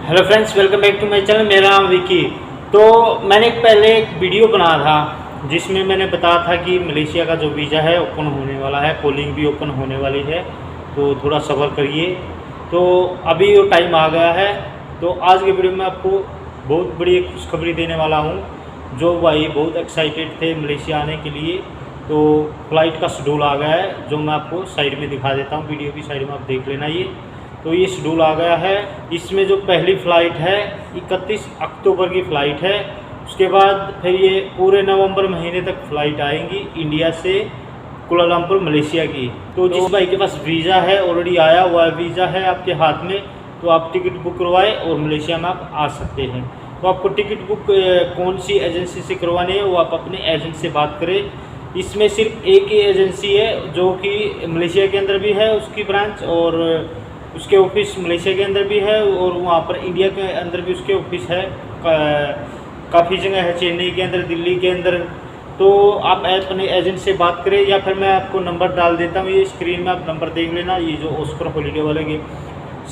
Hello friends, welcome back to my channel. मेरा नाम विकी। तो मैंने पहले एक वीडियो बनाया था जिसमें मैंने बताया था कि मलेशिया का जो वीज़ा है ओपन होने वाला है, कॉलिंग भी ओपन होने वाली है, तो थोड़ा सब्र करिए। तो अभी वो टाइम आ गया है। तो आज के वीडियो में आपको बहुत बड़ी एक खुशखबरी देने वाला हूँ। जो भाई बहुत एक्साइटेड थे मलेशिया आने के लिए, तो फ़्लाइट का शेड्यूल आ गया है, जो मैं आपको साइड में दिखा देता हूँ। वीडियो की साइड में आप देख लेना। ये शेड्यूल आ गया है। इसमें जो पहली फ़्लाइट है 31 अक्टूबर की फ़्लाइट है। उसके बाद फिर ये पूरे नवंबर महीने तक फ़्लाइट आएंगी इंडिया से कुआलालंपुर मलेशिया की। तो जिस भाई के पास वीज़ा है, ऑलरेडी आया हुआ वीज़ा है आपके हाथ में, तो आप टिकट बुक करवाएं और मलेशिया में आप आ सकते हैं। तो आपको टिकट बुक कौन सी एजेंसी से करवानी है वो आप अपने एजेंट से बात करें। इसमें सिर्फ एक ही एजेंसी है जो कि मलेशिया के अंदर भी है, उसकी ब्रांच, और उसके ऑफिस मलेशिया के अंदर भी है, और वहाँ पर इंडिया के अंदर भी उसके ऑफिस है। काफ़ी जगह है, चेन्नई के अंदर, दिल्ली के अंदर। तो आप अपने एजेंट से बात करें, या फिर मैं आपको नंबर डाल देता हूँ, ये स्क्रीन में आप नंबर देख लेना। ये जो ऑस्कर हॉलीडे वाले की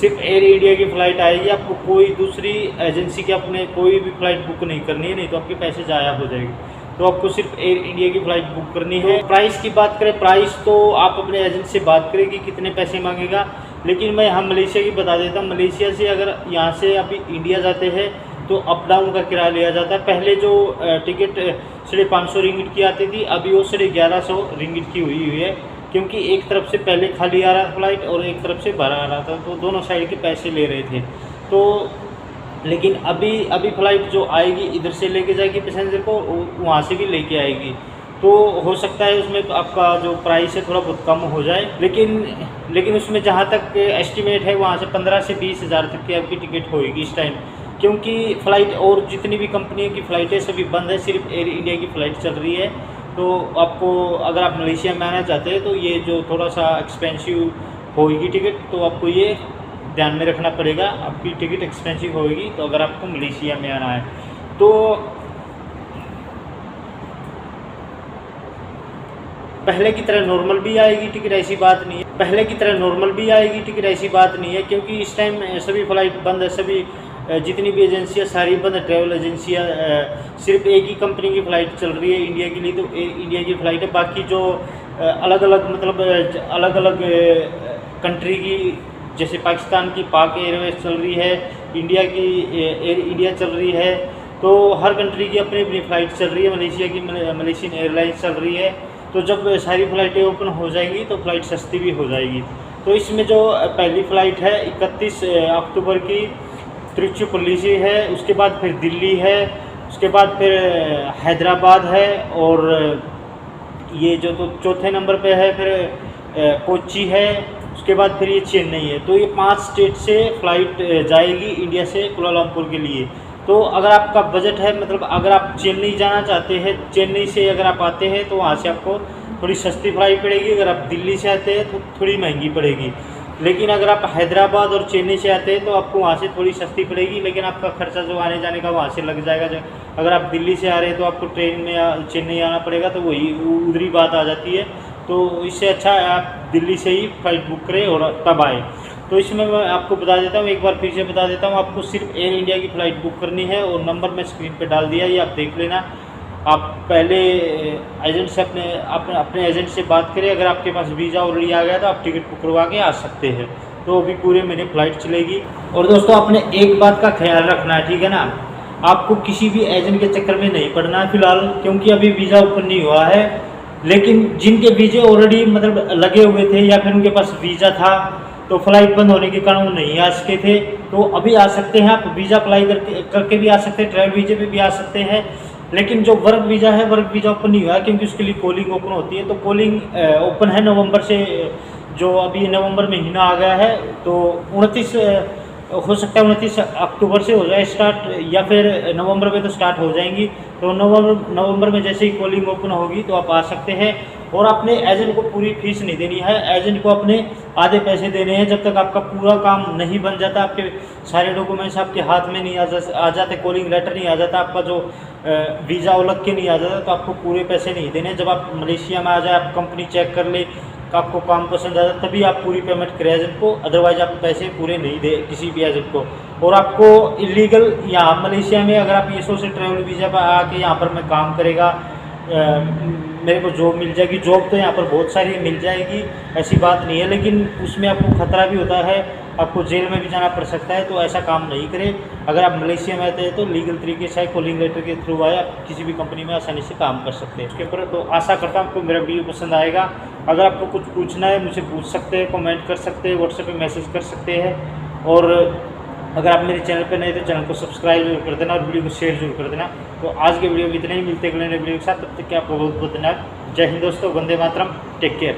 सिर्फ एयर इंडिया की फ़्लाइट आएगी, आपको कोई दूसरी एजेंसी की अपने कोई भी फ़्लाइट बुक नहीं करनी है, नहीं तो आपके पैसे ज़ाया हो जाएंगे। तो आपको सिर्फ एयर इंडिया की फ़्लाइट बुक करनी है। प्राइस की बात करें, प्राइस तो आप अपने एजेंट से बात करें कि कितने पैसे मांगेगा, लेकिन मैं हम मलेशिया की बता देता हूँ। मलेशिया से अगर यहाँ से अभी इंडिया जाते हैं तो अप डाउन का किराया लिया जाता है। पहले जो टिकट 550 रिंगिट की आती थी, अभी वो 1150 रिंगिट की हुई है, क्योंकि एक तरफ से पहले खाली आ रहा फ्लाइट और एक तरफ से भरा आ रहा था, तो दोनों साइड के पैसे ले रहे थे। तो लेकिन अभी फ़्लाइट जो आएगी इधर से लेके जाएगी पैसेंजर को, वहाँ से भी लेके आएगी। तो हो सकता है उसमें तो आपका जो प्राइस है थोड़ा बहुत कम हो जाए, लेकिन उसमें जहाँ तक एस्टिमेट है वहाँ से 15 से 20 हज़ार तक की आपकी टिकट होएगी इस टाइम। क्योंकि फ़्लाइट और जितनी भी कंपनियों की फ़्लाइटें सभी बंद है, सिर्फ एयर इंडिया की फ़्लाइट चल रही है। तो आपको अगर आप मलेशिया में आना चाहते हैं तो ये जो थोड़ा सा एक्सपेंसिव होगी टिकट, तो आपको ये ध्यान में रखना पड़ेगा। आपकी टिकट एक्सपेंसिव होगी तो अगर आपको मलेशिया में आना है तो पहले की तरह नॉर्मल भी आएगी टिकट, ऐसी बात नहीं है। पहले की तरह नॉर्मल भी आएगी टिकट, ऐसी बात नहीं है, क्योंकि इस टाइम सभी फ़्लाइट बंद है। सभी जितनी भी एजेंसियाँ सारी बंद है, ट्रैवल एजेंसियाँ। सिर्फ एक ही कंपनी की फ़्लाइट चल रही है इंडिया के लिए, तो इंडिया की फ़्लाइट है। बाकी जो अलग अलग मतलब अलग अलग कंट्री की, जैसे पाकिस्तान की पाक एयरवेज चल रही है, इंडिया की एयर इंडिया चल रही है। तो हर कंट्री की अपनी अपनी फ़्लाइट चल रही है। मलेशिया की मलेशियन एयरलाइंस चल रही है। तो जब सारी फ़्लाइटें ओपन हो जाएंगी तो फ़्लाइट सस्ती भी हो जाएगी। तो इसमें जो पहली फ़्लाइट है 31 अक्टूबर की तिरुचिरापल्ली से है, उसके बाद फिर दिल्ली है, उसके बाद फिर हैदराबाद है, और ये जो तो चौथे नंबर पे है फिर कोच्चि है, उसके बाद फिर ये चेन्नई है। तो ये 5 स्टेट से फ़्लाइट जाएगी इंडिया से कुआलालंपुर के लिए। तो अगर आपका बजट है, मतलब अगर आप चेन्नई जाना चाहते हैं, चेन्नई से अगर आप आते हैं तो वहाँ से आपको थोड़ी सस्ती फ़्लाइट पड़ेगी। अगर आप दिल्ली से आते हैं तो थोड़ी महंगी पड़ेगी। लेकिन अगर आप हैदराबाद और चेन्नई से आते हैं तो आपको वहाँ से थोड़ी सस्ती पड़ेगी, लेकिन आपका खर्चा जो आने जाने का वहाँ से लग जाएगा। जो अगर आप दिल्ली से आ रहे हैं तो आपको ट्रेन में चेन्नई आना पड़ेगा, तो वही उधरी बात आ जाती है। तो इससे अच्छा आप दिल्ली से ही फ़्लाइट बुक करें और तब आए। तो इसमें मैं आपको बता देता हूँ, एक बार फिर से बता देता हूँ, आपको सिर्फ एयर इंडिया की फ़्लाइट बुक करनी है, और नंबर मैं स्क्रीन पे डाल दिया, ये आप देख लेना। आप पहले एजेंट से अपने एजेंट से बात करें। अगर आपके पास वीज़ा ऑलरेडी आ गया तो आप टिकट बुक करवा के आ सकते हैं। तो अभी पूरे महीने फ़्लाइट चलेगी। और दोस्तों, आपने एक बात का ख्याल रखना है, ठीक है ना, आपको किसी भी एजेंट के चक्कर में नहीं पड़ना है फ़िलहाल, क्योंकि अभी वीज़ा ओपन नहीं हुआ है। लेकिन जिनके वीज़े ऑलरेडी मतलब लगे हुए थे, या फिर उनके पास वीज़ा था तो फ़्लाइट बंद होने के कारण वो नहीं आ सके थे, तो अभी आ सकते हैं। आप वीज़ा अप्लाई करके भी आ सकते हैं, ट्रैवल वीज़े पे भी आ सकते हैं। लेकिन जो वर्क वीज़ा है, वर्क वीज़ा ओपन नहीं हुआ है, क्योंकि उसके लिए कॉलिंग ओपन होती है। तो कॉलिंग ओपन है नवंबर से, जो अभी नवंबर महीना आ गया है, तो 29 हो सकता है 29 अक्टूबर से हो जाए स्टार्ट, या फिर नवंबर में तो स्टार्ट हो जाएंगी। तो नवंबर में जैसे ही कॉलिंग ओपन होगी तो आप आ सकते हैं। और अपने एजेंट को पूरी फीस नहीं देनी है, एजेंट को अपने आधे पैसे देने हैं। जब तक आपका पूरा काम नहीं बन जाता, आपके सारे डॉक्यूमेंट्स आपके हाथ में नहीं आ जाते, कॉलिंग लेटर नहीं आ जाता, आपका जो वीज़ा वो लग के नहीं आ जाता, तो आपको पूरे पैसे नहीं देने। जब आप मलेशिया में आ जाए, आप कंपनी चेक कर ले आपको काम पसंद आता है तभी आप पूरी पेमेंट करें एजेंट को, अदरवाइज आप पैसे पूरे नहीं दे किसी भी एजेंट को। और आपको इलीगल यहाँ मलेशिया में अगर आप ये सोच ट्रैवल वीज़ा पर आके यहाँ पर मैं काम करेगा, मेरे को जॉब मिल जाएगी, जॉब तो यहाँ पर बहुत सारी मिल जाएगी, ऐसी बात नहीं है, लेकिन उसमें आपको खतरा भी होता है, आपको जेल में भी जाना पड़ सकता है। तो ऐसा काम नहीं करें। अगर आप मलेशिया में आते हैं तो लीगल तरीके से कॉलिंग लेटर के थ्रू आए आप किसी भी कंपनी में आसानी से काम कर सकते हैं उसके ऊपर। तो आशा करता हूँ आपको मेरा वीडियो पसंद आएगा। अगर आपको कुछ पूछना है मुझे पूछ सकते हैं, कमेंट कर सकते हैं, व्हाट्सएप पे मैसेज कर सकते हैं। और अगर आप मेरे चैनल पर नहीं तो चैनल को सब्सक्राइब जरूर कर देना और वीडियो को शेयर जरूर कर देना। तो आज के वीडियो में इतना ही, मिलते हैं अगले वीडियो के साथ, तब तक के आपको बहुत बहुत धन्यवाद। जय हिंद दोस्तों, वंदे मातरम, टेक केयर।